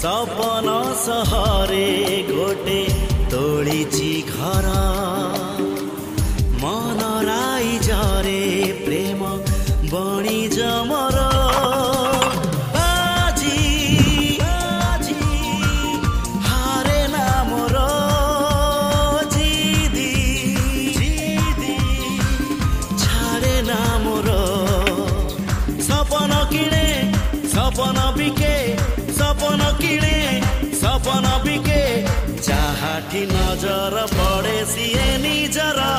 सपन सहरे गोटे तोलिची घर मन राई जरे प्रेम बणी जमर हारे ना मोर जिदी छाड़े ना मोर सपन किणे सपन बिके सपन किणे सपन बिके जहाँ नजर पड़े सिए निजरा